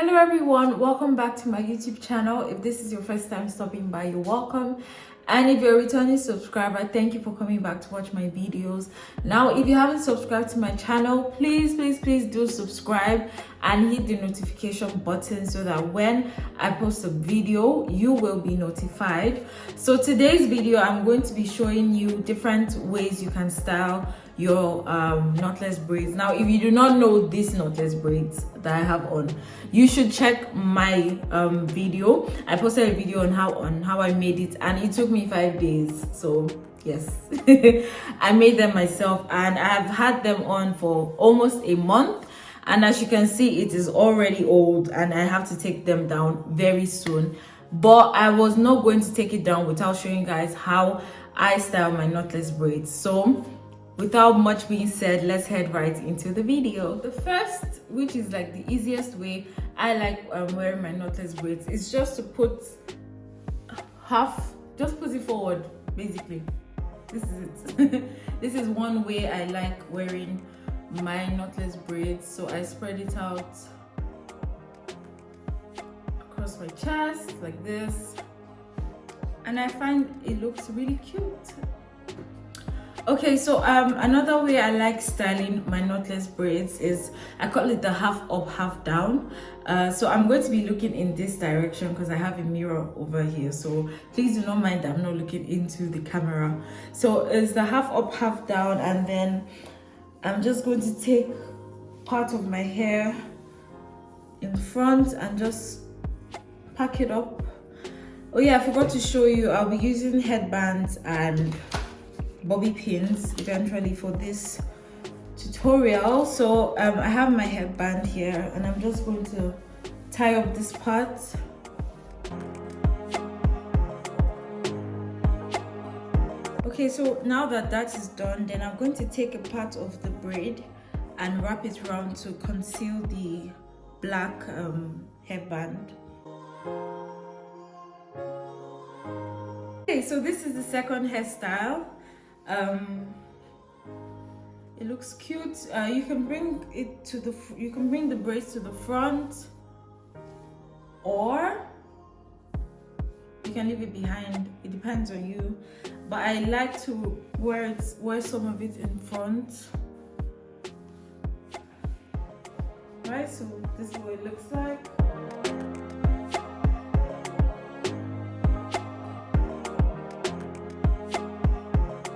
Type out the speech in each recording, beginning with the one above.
Hello everyone, welcome back to my YouTube channel. If this is your first time stopping by, you're welcome. And if you're a returning subscriber, thank you for coming back to watch my videos. Now, if you haven't subscribed to my channel, please do subscribe and hit the notification button so that when I post a video, you will be notified. So today's video, I'm going to be showing you different ways you can style your knotless braids. Now, if you do not know these knotless braids that I have on, you should check my video. I posted a video on how I made it, and it took me 5 days. So yes, I made them myself, and I've had them on for almost a month. And as you can see, it is already old, and I have to take them down very soon. But I was not going to take it down without showing you guys how I style my knotless braids. So without much being said, let's head right into the video. The first, which is like the easiest way I like wearing my knotless braids, is just to put put it forward, basically. This is it. This is one way I like wearing my knotless braids. So I spread it out across my chest like this, and I find it looks really cute. Okay, so another way I like styling my knotless braids is, I call it the half up, half down. So I'm going to be looking in this direction because I have a mirror over here. So please do not mind that I'm not looking into the camera. So it's the half up, half down, and then I'm just going to take part of my hair in front and just pack it up. Oh yeah, I forgot to show you, I'll be using headbands and bobby pins eventually for this tutorial. So I have my headband here, and I'm just going to tie up this part. Okay, so now that that is done, then I'm going to take a part of the braid and wrap it around to conceal the black headband. Okay, so this is the second hairstyle. It looks cute. You can bring the braids to the front, or you can leave it behind. It depends on you, but I like to wear some of it in front. Right, so this is what it looks like.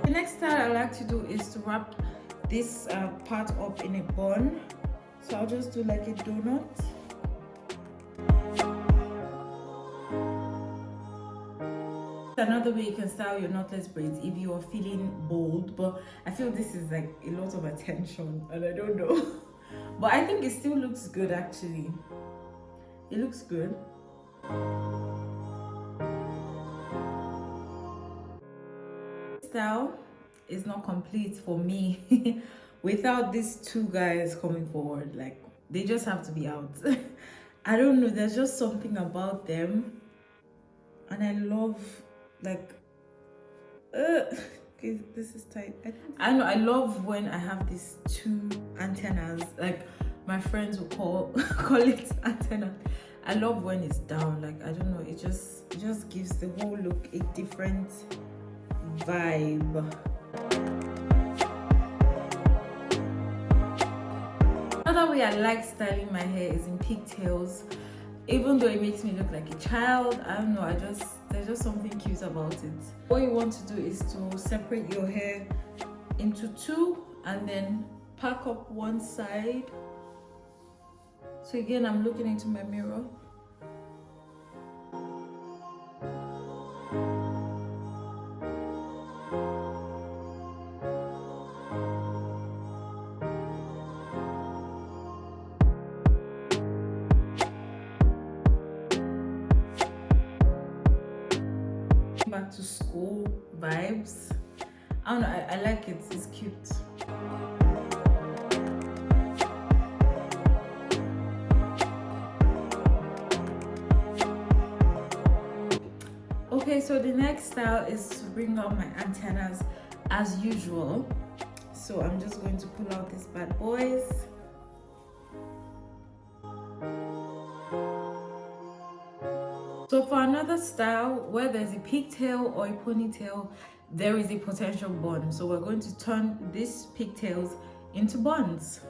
The next style I like to do is to wrap this part up in a bun. So I'll just do like a donut. Another way you can style your knotless braids if you are feeling bold, but I feel this is like a lot of attention and I don't know. But I think it still looks good actually. It looks good. Style is not complete for me without these two guys coming forward. Like, they just have to be out. I don't know, there's just something about them, and I love, like, okay, this is tight. I know, I love when I have these two antennas, like my friends will call it antenna. I love when it's down. Like, I don't know, it just gives the whole look a different vibe. Another way I like styling my hair is in pigtails. Even though it makes me look like a child, I don't know, there's just something cute about it. What you want to do is to separate your hair into two and then pack up one side. So again, I'm looking into my mirror. Back to school vibes. I don't know, I like it, it's cute. Okay, so the next style is to bring out my antennas as usual. So I'm just going to pull out these bad boys. So for another style where there's a pigtail or a ponytail, there is a potential bun. So we're going to turn these pigtails into buns.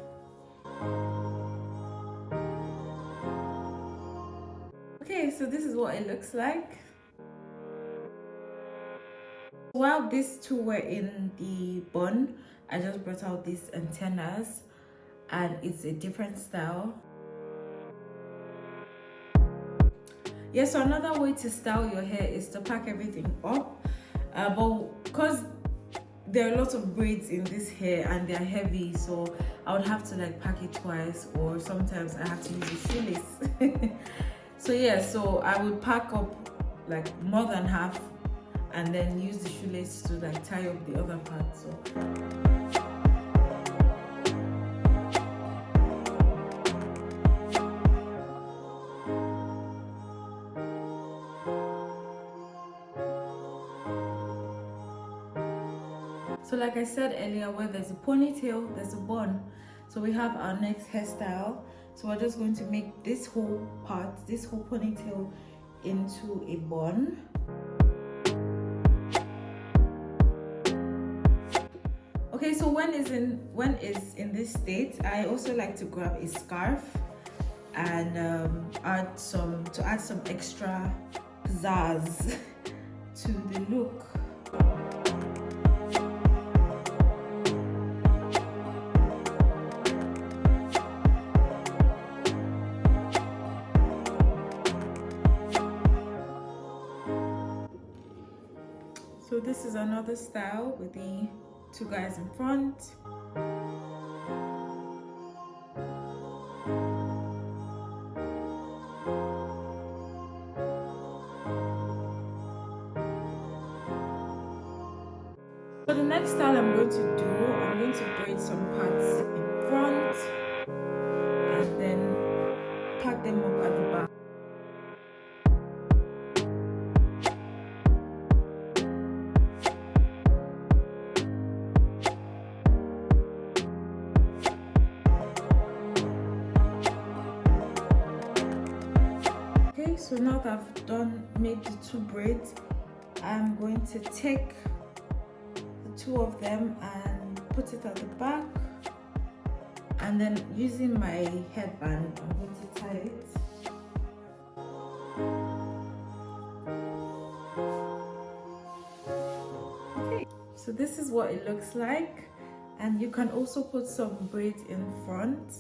Okay, so this is what it looks like. While these two were in the bun, I just brought out these antennas, and it's a different style. Yeah, so another way to style your hair is to pack everything up, but because there are lots of braids in this hair and they're heavy, so I would have to like pack it twice, or sometimes I have to use a shoelace. So yeah, so I would pack up like more than half and then use the shoelace to like tie up the other part. So like I said earlier, where there's a ponytail, there's a bun. So we have our next hairstyle. So we're just going to make this whole part, this whole ponytail, into a bun. Okay, so when it's in this state, I also like to grab a scarf and add some extra pizzazz to the look. So this is another style with the two guys in front. For the next style I'm going to braid some parts in front and then pack them up at the back. So now that I've made the two braids, I'm going to take the two of them and put it at the back, and then using my headband, I'm going to tie it. Okay, so this is what it looks like, and you can also put some braids in front.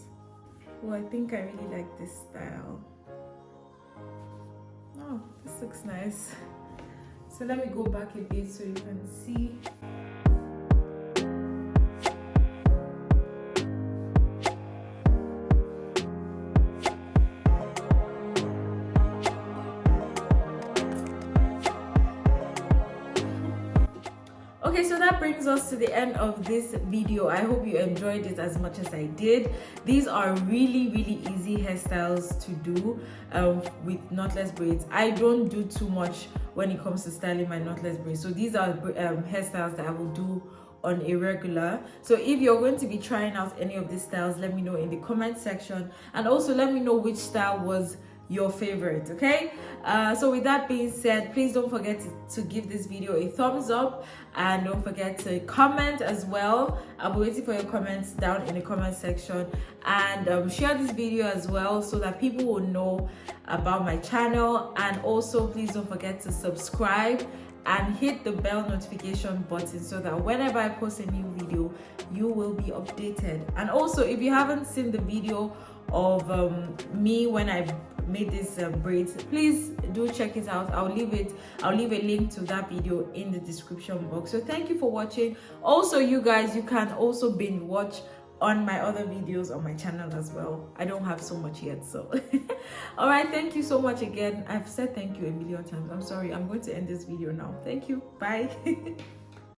Well, I think I really like this style. Oh, this looks nice. So let me go back a bit so you can see. Okay, so that brings us to the end of this video. I hope you enjoyed it as much as I did. These are really easy hairstyles to do with knotless braids. I don't do too much when it comes to styling my knotless braids, so these are hairstyles that I will do on a regular. So if you're going to be trying out any of these styles, let me know in the comment section, and also let me know which style was your favorite. Okay, so with that being said, please don't forget to give this video a thumbs up, and don't forget to comment as well. I'll be waiting for your comments down in the comment section, and share this video as well so that people will know about my channel. And also please don't forget to subscribe and hit the bell notification button so that whenever I post a new video, you will be updated. And also, if you haven't seen the video of me when I made these braids, please do check it out. I'll leave a link to that video in the description box. So thank you for watching. Also, you guys, you can also binge watch on my other videos on my channel as well. I don't have so much yet, so all right, thank you so much again. I've said thank you a million times. I'm sorry, I'm going to end this video now. Thank you, bye.